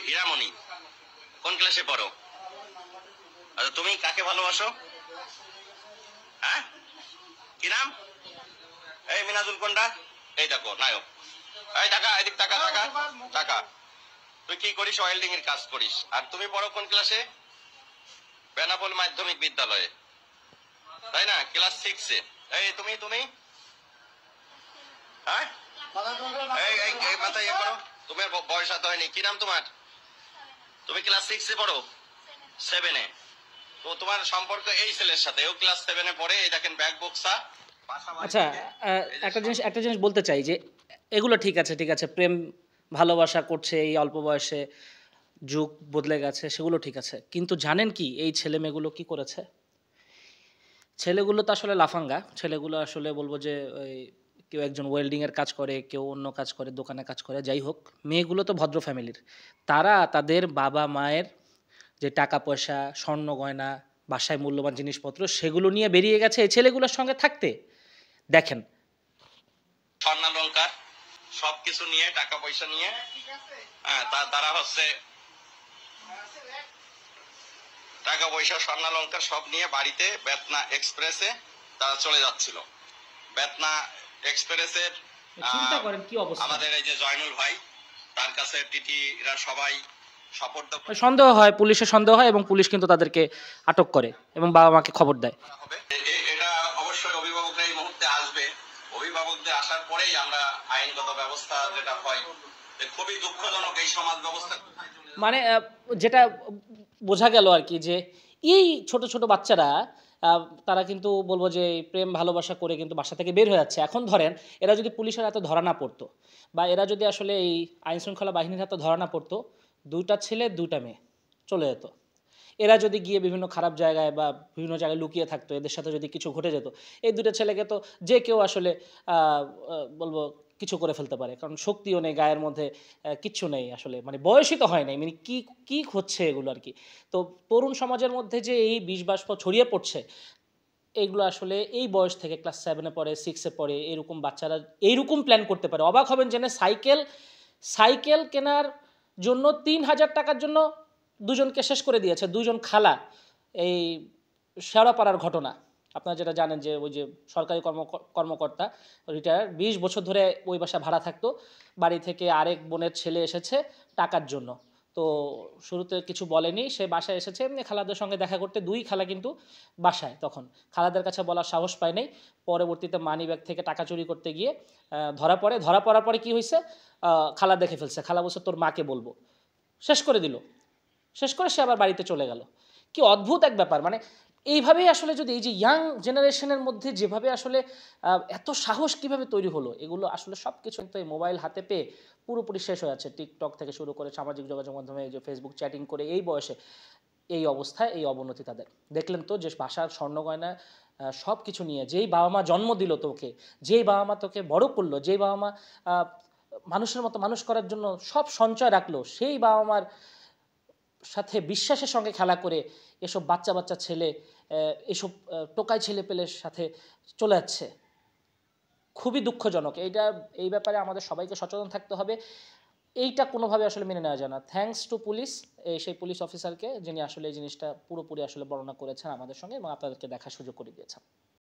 হীরামণি, কোন ক্লাসে পড়ো? আচ্ছা, তুমি কাকে ভালোবাসো? হ্যাঁ, কি নাম? এই মিনাজুল কোনটা? এই দেখো নায়ক। এই টাকা, এদিক টাকা টাকা টাকা। তুই কি করিস? ওয়েল্ডিং এর কাজ করিস। আর তুমি পড়ো কোন ক্লাসে? বেনাপোল মাধ্যমিক বিদ্যালয়ে, তাই না? ক্লাস 6-এ। এই তুমি তুমি হ্যাঁ, এই মাথায় ইয়ে করো। তোমার বয়স এত হয়নি। কি নাম তোমার? তুমি ক্লাস 6-এ পড়ো? 7-এ? তো তোমার সম্পর্ক এই ছেলের সাথে, ও ক্লাস 7-এ পড়ে। এই দেখেন ব্যাগ বক্সা। আচ্ছা, একটা জিনিস বলতে চাই যে এগুলো ঠিক আছে, ঠিক আছে, প্রেম ভালোবাসা করছে এই অল্প বয়সে, যুগ বদলে গেছে, সেগুলো ঠিক আছে, কিন্তু জানেন কি এই ছেলে মেয়েগুলো কি করেছে? ছেলেগুলো তো আসলে লাফাঙ্গা। ছেলেগুলো আসলে বলবো যে ওই কেউ একজন ওয়েল্ডিংয়ের কাজ করে, কেউ অন্য কাজ করে, দোকানে কাজ করে, যাই হোক, মেয়েগুলো তো ভদ্র ফ্যামিলির। তারা তাদের বাবা মায়ের যে টাকা পয়সা, স্বর্ণ গয়না, বাসায় মূল্যবান জিনিসপত্র, সেগুলো নিয়ে বেরিয়ে গেছে এই ছেলেগুলোর সঙ্গে থাকতে। দেখেন, স্বর্ণালঙ্কার সবকিছু নিয়ে, টাকা পয়সা নিয়ে, তারা হচ্ছে টাকা পয়সা স্বর্ণালঙ্কার সব নিয়ে বাড়িতে বেতনা এক্সপ্রেসে তারা চলে যাচ্ছিল। বেতনা এক্সপ্রেসের চিন্তা করেন কি অবস্থা। আমাদের এই যে জয়নুল ভাই, তার কাছে টিটিরা সবাই সপোর্ট সন্দেহ হয়, পুলিশের সন্দেহ হয়, এবং পুলিশ কিন্তু তাদেরকে আটক করে এবং বাবা মাকে খবর দেয়। এটা অবশ্যই অভিভাবকরা এই মুহূর্তে আসবে। অভিভাবকদের আসার পরেই আমরা আইনগত ব্যবস্থা যেটা হয়, খুবই দুঃখজনক এই সমাজ ব্যবস্থা। মানে যেটা বোঝা গেল আর কি, যে এই ছোট ছোট বাচ্চারা তারা কিন্তু বলবো যে প্রেম ভালোবাসা করে কিন্তু বাসা থেকে বের হয়ে যাচ্ছে। এখন ধরেন এরা যদি পুলিশের হাতে ধরা না পড়তো, বা এরা যদি আসলে এই আইনশৃঙ্খলা বাহিনীর হাতে ধরা না পড়তো, দুইটা ছেলে দুইটা মেয়ে চলে যেত। এরা যদি গিয়ে বিভিন্ন খারাপ জায়গায় বা বিভিন্ন জায়গায় লুকিয়ে থাকতো, এদের সাথে যদি কিছু ঘটে যেত, এই দুটো ছেলেকে তো যে কেউ আসলে বলবো কিছু করে ফেলতে পারে, কারণ শক্তিও নেই গায়ের মধ্যে, কিচ্ছু নেই আসলে, মানে বয়সই তো হয় নাই, মানে কি কি হচ্ছে এগুলো আর কি। তো তরুণ সমাজের মধ্যে যে এই বিষ বাষ্প ছড়িয়ে পড়ছে, এইগুলো আসলে এই বয়স থেকে ক্লাস 7-এ পড়ে, 6-এ পড়ে, এরকম বাচ্চারা এইরকম প্ল্যান করতে পারে। অবাক হবেন জেনে, সাইকেল সাইকেল কেনার জন্য 3,000 টাকার জন্য দুজনকে শেষ করে দিয়েছে, দুজন খালা। এই শেওড়াপাড়ার ঘটনা আপনারা যেটা জানেন, যে ওই যে সরকারি কর্মকর্তা রিটায়ার, 20 বছর ধরে ওই বাসা ভাড়া থাকতো। বাড়ি থেকে আরেক বোনের ছেলে এসেছে টাকার জন্য। তো শুরুতে কিছু বলেনি, সে বাসায় এসেছে এমনি খালাদের সঙ্গে দেখা করতে। দুই খালা কিন্তু বাসায়, তখন খালাদের কাছে বলার সাহস পায় নাই। পরবর্তীতে মানি ব্যাগ থেকে টাকা চুরি করতে গিয়ে ধরা পড়ার পরে কি হয়েছে, খালা দেখে ফেলছে। খালা বলছে তোর মাকে বলবো, শেষ করে দিল। শেষ করে সে আবার বাড়িতে চলে গেল। কি অদ্ভুত এক ব্যাপার। মানে এইভাবেই আসলে যদি এই যে ইয়াং জেনারেশনের মধ্যে যেভাবে আসলে এত সাহস কিভাবে তৈরি হলো, এগুলো আসলে সব কিছু তো এই মোবাইল হাতে পেয়ে পুরোপুরি শেষ হয়ে যাচ্ছে। টিকটক থেকে শুরু করে সামাজিক যোগাযোগ মাধ্যমে, এই যে ফেসবুক চ্যাটিং করে এই বয়সে এই অবস্থায়, এই অবনতি তাদের। দেখলেন তো যে বাসার স্বর্ণ গয়না সব কিছু নিয়ে, যেই বাবা মা জন্ম দিল তোকে, যেই বাবা মা তোকে বড় করলো, যেই বাবা মা মানুষের মতো মানুষ করার জন্য সব সঞ্চয় রাখলো, সেই বাবা মার সাথে বিশ্বাসের সঙ্গে খেলা করে এসব বাচ্চা বাচ্চা ছেলে, এসব টোকাই ছেলে পেলের সাথে চলে যাচ্ছে। খুবই দুঃখজনক। এই ব্যাপারে আমাদের সবাইকে সচেতন থাকতে হবে। এইটা কোনোভাবে আসলে মেনে নেওয়া যায় না। থ্যাঙ্কস টু পুলিশ, সেই পুলিশ অফিসারকে, যিনি আসলে এই জিনিসটা পুরোপুরি আসলে বর্ণনা করেছেন আমাদের সঙ্গে এবং আপনাদেরকে দেখার সুযোগ করে দিয়েছেন।